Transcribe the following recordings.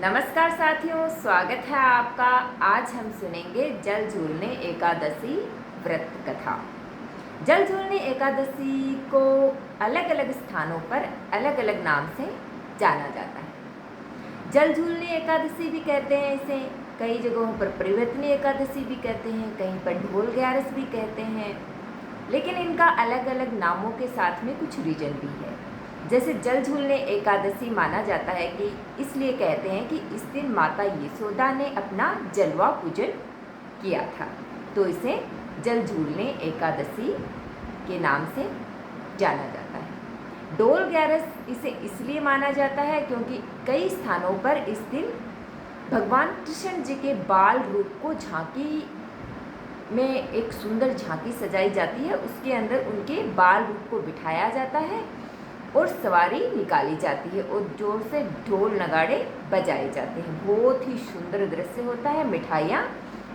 नमस्कार साथियों, स्वागत है आपका। आज हम सुनेंगे जल झूलने एकादशी व्रत कथा। जल झूलने एकादशी को अलग अलग स्थानों पर अलग अलग नाम से जाना जाता है। जल झूलने एकादशी भी कहते हैं इसे, कई जगहों पर परिवर्तनी एकादशी भी कहते हैं, कहीं पर ढोल ग्यारस भी कहते हैं, लेकिन इनका अलग अलग नामों के साथ में कुछ रीजन भी है। जैसे जल झूलने एकादशी माना जाता है कि इसलिए कहते हैं कि इस दिन माता यशोदा ने अपना जलवा पूजन किया था, तो इसे जल झूलने एकादशी के नाम से जाना जाता है। डोल ग्यारस इसे इसलिए माना जाता है क्योंकि कई स्थानों पर इस दिन भगवान कृष्ण जी के बाल रूप को झांकी में एक सुंदर झांकी सजाई जाती है, उसके अंदर उनके बाल रूप को बिठाया जाता है और सवारी निकाली जाती है और जोर से ढोल नगाड़े बजाए जाते हैं। बहुत ही सुंदर दृश्य होता है। मिठाइयाँ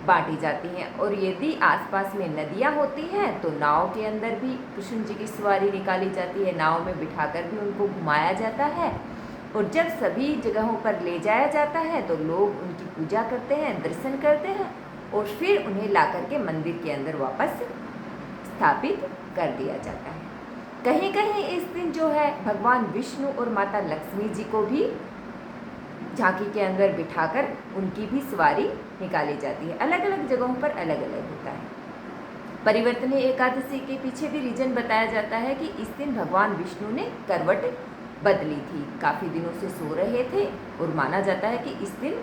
बांटी जाती हैं और यदि आसपास में नदियाँ होती हैं तो नाव के अंदर भी कृष्ण जी की सवारी निकाली जाती है। नाव में बिठाकर भी उनको घुमाया जाता है और जब सभी जगहों पर ले जाया जाता है तो लोग उनकी पूजा करते हैं, दर्शन करते हैं और फिर उन्हें लाकर के मंदिर के अंदर वापस स्थापित कर दिया जाता है। कहीं कहीं इस दिन जो है भगवान विष्णु और माता लक्ष्मी जी को भी झांकी के अंदर बिठाकर उनकी भी सवारी निकाली जाती है। अलग अलग जगहों पर अलग अलग होता है। परिवर्तनी एकादशी के पीछे भी रीजन बताया जाता है कि इस दिन भगवान विष्णु ने करवट बदली थी, काफ़ी दिनों से सो रहे थे और माना जाता है कि इस दिन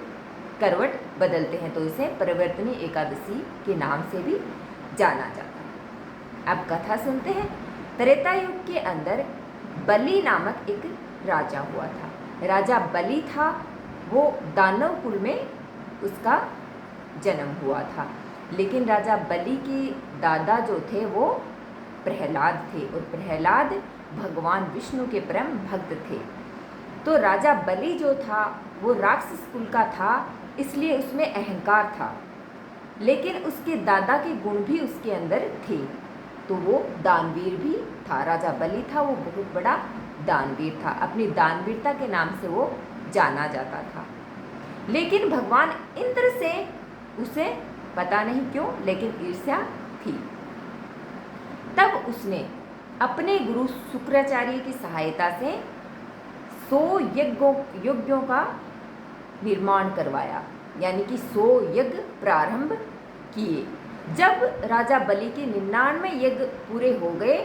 करवट बदलते हैं, तो इसे परिवर्तनी एकादशी के नाम से भी जाना जाता है। अब कथा सुनते हैं। त्रेता युग के अंदर बलि नामक एक राजा हुआ था। राजा बलि था, वो दानव कुल में उसका जन्म हुआ था, लेकिन राजा बलि के दादा जो थे वो प्रहलाद थे और प्रहलाद भगवान विष्णु के परम भक्त थे। तो राजा बलि जो था वो राक्षस कुल का था, इसलिए उसमें अहंकार था, लेकिन उसके दादा के गुण भी उसके अंदर थे, तो वो दानवीर भी था। राजा बलि था वो बहुत बड़ा दानवीर था, अपनी दानवीरता के नाम से वो जाना जाता था। लेकिन भगवान इंद्र से उसे पता नहीं क्यों लेकिन ईर्ष्या थी। तब उसने अपने गुरु शुक्राचार्य की सहायता से 100 यज्ञों का निर्माण करवाया, यानी कि 100 यज्ञ प्रारंभ किए। जब राजा बलि के 99 यज्ञ पूरे हो गए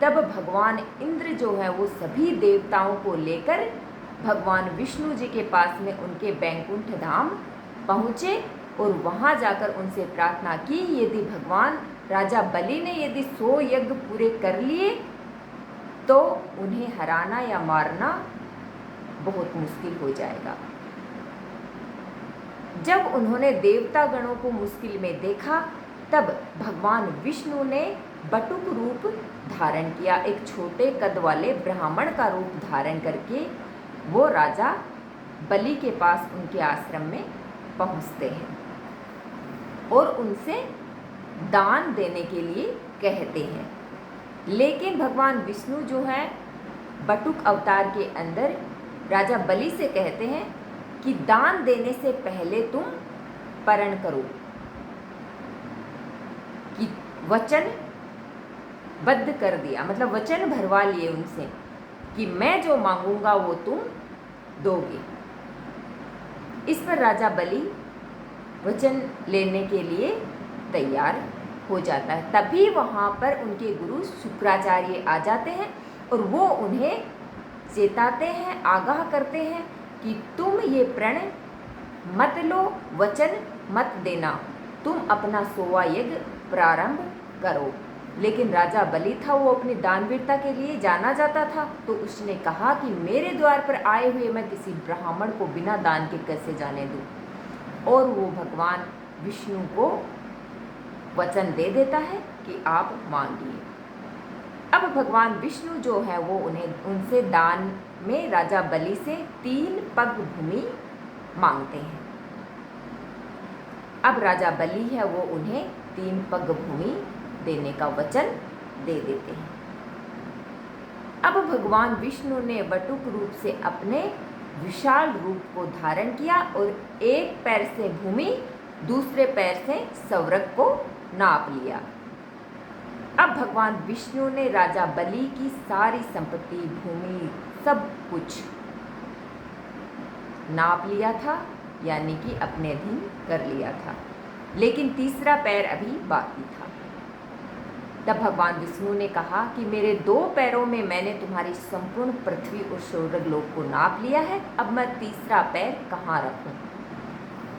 तब भगवान इंद्र जो है वो सभी देवताओं को लेकर भगवान विष्णु जी के पास में उनके बैकुंठ धाम पहुँचे और वहाँ जाकर उनसे प्रार्थना की, यदि भगवान राजा बलि ने यदि 100 यज्ञ पूरे कर लिए तो उन्हें हराना या मारना बहुत मुश्किल हो जाएगा। जब उन्होंने देवता गणों को मुश्किल में देखा तब भगवान विष्णु ने बटुक रूप धारण किया, एक छोटे कद वाले ब्राह्मण का रूप धारण करके वो राजा बलि के पास उनके आश्रम में पहुंचते हैं और उनसे दान देने के लिए कहते हैं। लेकिन भगवान विष्णु जो है बटुक अवतार के अंदर राजा बलि से कहते हैं कि दान देने से पहले तुम परण करो, कि वचन बद्ध कर दिया, मतलब वचन भरवा लिए उनसे कि मैं जो मांगूंगा वो तुम दोगे। इस पर राजा बलि वचन लेने के लिए तैयार हो जाता है। तभी वहाँ पर उनके गुरु शुक्राचार्य आ जाते हैं और वो उन्हें चेताते हैं, आगाह करते हैं कि तुम ये प्रण मत लो, वचन मत देना, तुम अपना 100वां यज्ञ प्रारंभ करो। लेकिन राजा बलि था वो अपनी दानवीरता के लिए जाना जाता था, तो उसने कहा कि मेरे द्वार पर आए हुए मैं किसी ब्राह्मण को बिना दान के कैसे जाने दूँ, और वो भगवान विष्णु को वचन दे देता है कि आप मांगिए। अब भगवान विष्णु जो है वो उनसे दान में राजा बलि से 3 पग भूमि मांगते हैं। अब राजा बलि है वो उन्हें 3 पग भूमि देने का वचन दे देते हैं। अब भगवान विष्णु ने बटुक रूप से अपने विशाल रूप को धारण किया और एक पैर से भूमि, दूसरे पैर से स्वर्ग को नाप लिया। अब भगवान विष्णु ने राजा बलि की सारी संपत्ति, भूमि, सब कुछ नाप लिया था, यानी कि अपने अधीन कर लिया था, लेकिन तीसरा पैर अभी बाकी था। तब भगवान विष्णु ने कहा कि मेरे 2 पैरों में मैंने तुम्हारी संपूर्ण पृथ्वी और स्वर्ग लोक को नाप लिया है, अब मैं तीसरा पैर कहाँ रखूं?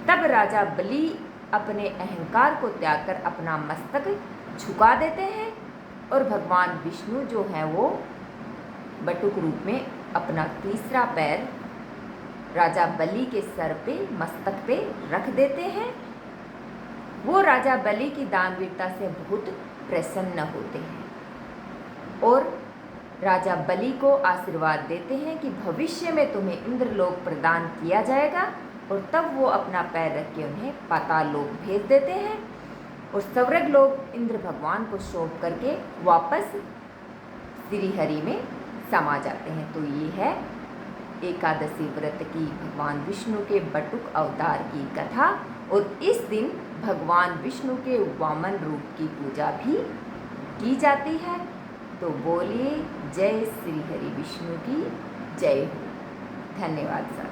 तब राजा बलि अपने अहंकार को त्याग कर अपना मस्तक झुका देते हैं और भगवान विष्णु जो हैं वो बटुक रूप में अपना तीसरा पैर राजा बलि के सर पे, मस्तक पे रख देते हैं। वो राजा बलि की दानवीरता से बहुत प्रसन्न होते हैं और राजा बलि को आशीर्वाद देते हैं कि भविष्य में तुम्हें इंद्रलोक प्रदान किया जाएगा, और तब वो अपना पैर रख के उन्हें पाताल लोक भेज देते हैं और स्वर्ग लोक इंद्र भगवान को सौंप करके वापस श्री हरि में समा जाते हैं। तो ये है एकादशी व्रत की भगवान विष्णु के बटुक अवतार की कथा, और इस दिन भगवान विष्णु के वामन रूप की पूजा भी की जाती है। तो बोलिए जय श्री हरि विष्णु की जय हो। धन्यवाद सर।